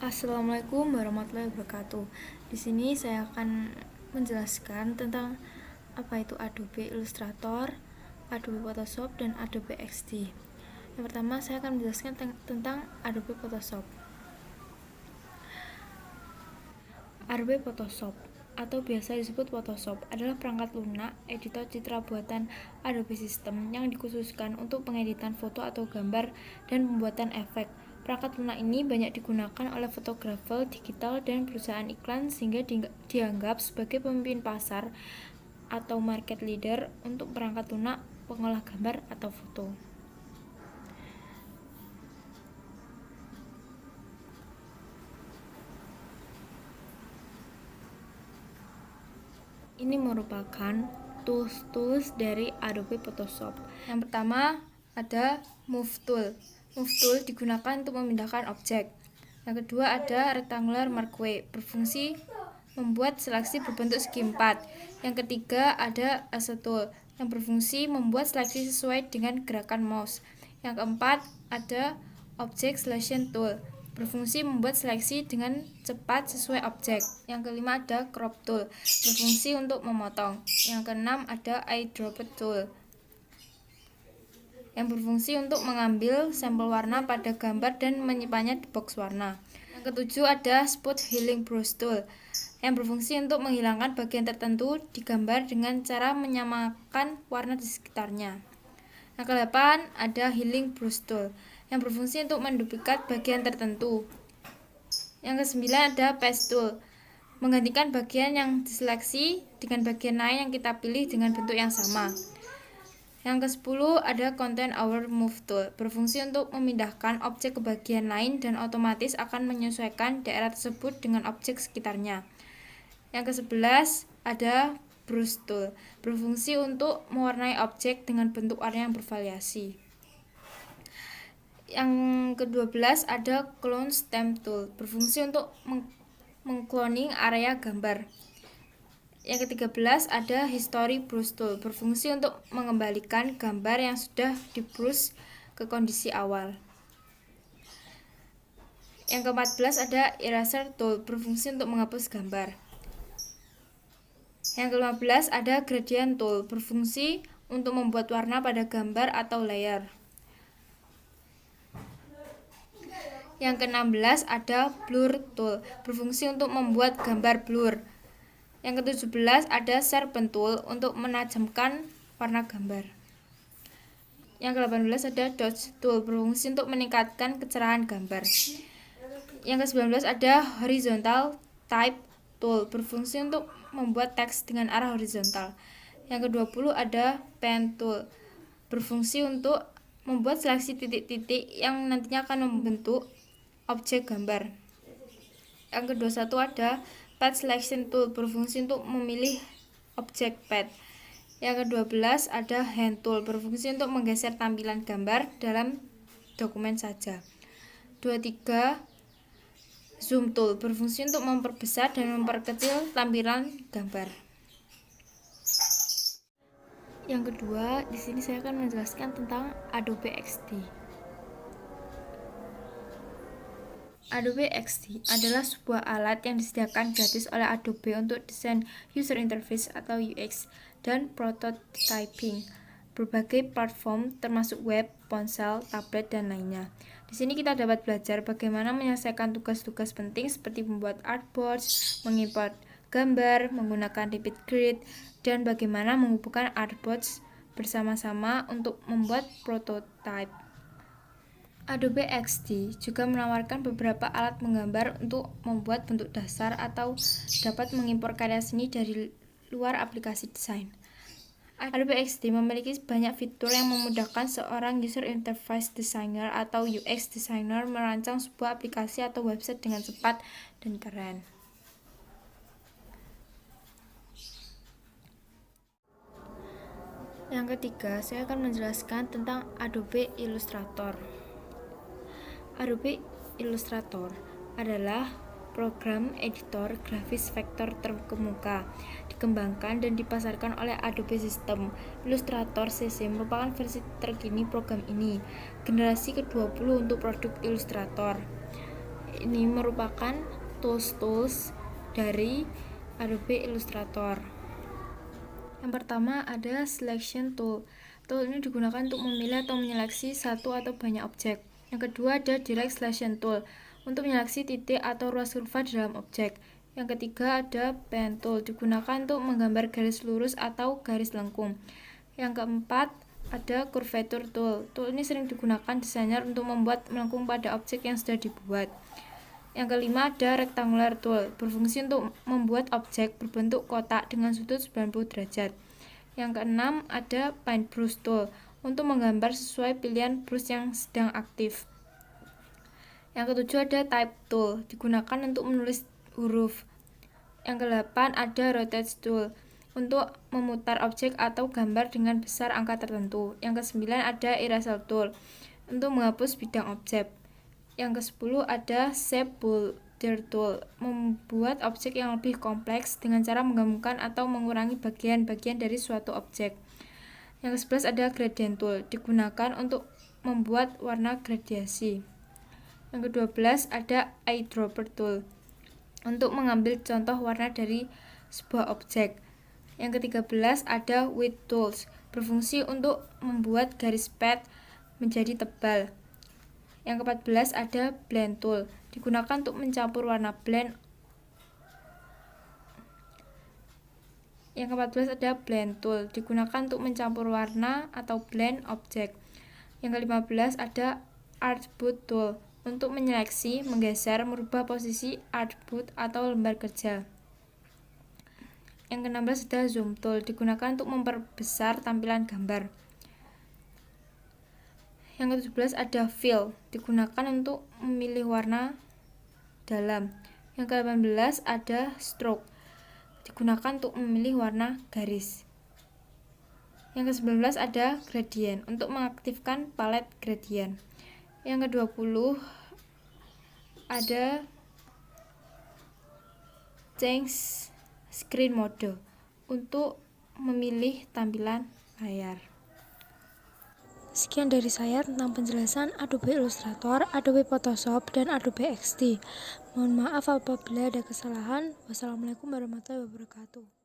Assalamualaikum warahmatullahi wabarakatuh. Di sini saya akan menjelaskan tentang apa itu Adobe Illustrator, Adobe Photoshop, dan Adobe XD. Yang pertama, saya akan menjelaskan tentang Adobe Photoshop. Adobe Photoshop atau biasa disebut Photoshop adalah perangkat lunak editor citra buatan Adobe System yang dikhususkan untuk pengeditan foto atau gambar dan pembuatan efek. Perangkat lunak ini banyak digunakan oleh fotografer digital dan perusahaan iklan sehingga dianggap sebagai pemimpin pasar atau market leader untuk perangkat lunak pengolah gambar atau foto. Ini merupakan tools dari Adobe Photoshop. Yang pertama ada Move Tool. Move Tool digunakan untuk memindahkan objek. Yang kedua ada Rectangular Marquee, berfungsi membuat seleksi berbentuk segi 4. Yang ketiga ada Lasso Tool, yang berfungsi membuat seleksi sesuai dengan gerakan mouse. Yang keempat ada Object Selection Tool, berfungsi membuat seleksi dengan cepat sesuai objek. Yang kelima ada Crop Tool, berfungsi untuk memotong. Yang keenam ada Eyedropper Tool, yang berfungsi untuk mengambil sampel warna pada gambar dan menyimpannya di box warna. Yang ketujuh ada Spot Healing Brush Tool, yang berfungsi untuk menghilangkan bagian tertentu di gambar dengan cara menyamakan warna di sekitarnya. Yang kedelapan ada Healing Brush Tool, yang berfungsi untuk menduplikat bagian tertentu. Yang kesembilan ada Paste Tool, menggantikan bagian yang diseleksi dengan bagian lain yang kita pilih dengan bentuk yang sama. Yang ke-10 ada Content Aware Move Tool, berfungsi untuk memindahkan objek ke bagian lain dan otomatis akan menyesuaikan daerah tersebut dengan objek sekitarnya. Yang ke-11 ada Brush Tool, berfungsi untuk mewarnai objek dengan bentuk warna yang bervariasi. Yang ke-12 ada Clone Stamp Tool, berfungsi untuk mengcloning area gambar. Yang ke-13 ada History Brush Tool, berfungsi untuk mengembalikan gambar yang sudah di-brush ke kondisi awal. Yang ke-14 ada Eraser Tool, berfungsi untuk menghapus gambar. Yang ke-15 ada Gradient Tool, berfungsi untuk membuat warna pada gambar atau layer. Yang ke-16 ada Blur Tool, berfungsi untuk membuat gambar blur. Yang ke-17 ada Sharpen Tool untuk menajamkan warna gambar. Yang ke-18 ada Dodge Tool, berfungsi untuk meningkatkan kecerahan gambar. Yang ke-19 ada Horizontal Type Tool, berfungsi untuk membuat teks dengan arah horizontal. Yang ke-20 ada Pen Tool, berfungsi untuk membuat seleksi titik-titik yang nantinya akan membentuk objek gambar. Yang ke-21 ada Pad Selection Tool, berfungsi untuk memilih objek pad. Yang ke-12 ada Hand Tool, berfungsi untuk menggeser tampilan gambar dalam dokumen saja. 23 Zoom Tool, berfungsi untuk memperbesar dan memperkecil tampilan gambar. Yang kedua, di sini saya akan menjelaskan tentang Adobe XD. Adobe XD adalah sebuah alat yang disediakan gratis oleh Adobe untuk desain user interface atau UX dan prototyping berbagai platform termasuk web, ponsel, tablet, dan lainnya. Di sini kita dapat belajar bagaimana menyelesaikan tugas-tugas penting seperti membuat artboards, mengimport gambar, menggunakan Rapid Grid, dan bagaimana menghubungkan artboards bersama-sama untuk membuat prototype. Adobe XD juga menawarkan beberapa alat menggambar untuk membuat bentuk dasar atau dapat mengimpor karya seni dari luar aplikasi desain. Adobe XD memiliki banyak fitur yang memudahkan seorang user interface designer atau UX designer merancang sebuah aplikasi atau website dengan cepat dan keren. Yang ketiga, saya akan menjelaskan tentang Adobe Illustrator. Adobe Illustrator adalah program editor grafis vektor terkemuka, dikembangkan dan dipasarkan oleh Adobe System. Illustrator CC merupakan versi terkini program ini, generasi ke-20 untuk produk Illustrator. Ini merupakan tools dari Adobe Illustrator. Yang pertama ada selection tool. Tool ini digunakan untuk memilih atau menyeleksi satu atau banyak objek. Yang kedua ada direct selection tool untuk menyeleksi titik atau ruas kurva di dalam objek. Yang ketiga ada pen tool, digunakan untuk menggambar garis lurus atau garis lengkung. Yang keempat ada curvature tool. Tool ini sering digunakan desainer untuk membuat melengkung pada objek yang sudah dibuat. Yang kelima ada rectangular tool, berfungsi untuk membuat objek berbentuk kotak dengan sudut 90 derajat. Yang keenam ada paintbrush tool, untuk menggambar sesuai pilihan brush yang sedang aktif. Yang ketujuh ada type tool, digunakan untuk menulis huruf. Yang kedelapan ada rotate tool, untuk memutar objek atau gambar dengan besar angka tertentu. Yang kesembilan ada eraser tool, untuk menghapus bidang objek. Yang ke-10 ada shape builder tool, membuat objek yang lebih kompleks dengan cara menggabungkan atau mengurangi bagian-bagian dari suatu objek. Yang ke-11 ada gradient tool, digunakan untuk membuat warna gradiasi. Yang ke-12 ada eyedropper tool, untuk mengambil contoh warna dari sebuah objek. Yang ke-13 ada width tools, berfungsi untuk membuat garis pad menjadi tebal. Yang ke-14 ada blend tool, digunakan untuk mencampur warna blend. Yang ke-14 ada blend tool, digunakan untuk mencampur warna atau blend objek. Yang ke-15 ada artboard tool, untuk menyeleksi, menggeser, merubah posisi artboard atau lembar kerja. Yang ke-16 ada zoom tool, digunakan untuk memperbesar tampilan gambar. Yang ke-17 ada fill, digunakan untuk memilih warna dalam. Yang ke-18 ada stroke, digunakan untuk memilih warna garis. Yang ke-19 ada gradient, untuk mengaktifkan palet gradient. Yang ke-20 ada change screen mode, untuk memilih tampilan layar. Sekian dari saya tentang penjelasan Adobe Illustrator, Adobe Photoshop, dan Adobe XD. Mohon maaf apabila ada kesalahan. Wassalamualaikum warahmatullahi wabarakatuh.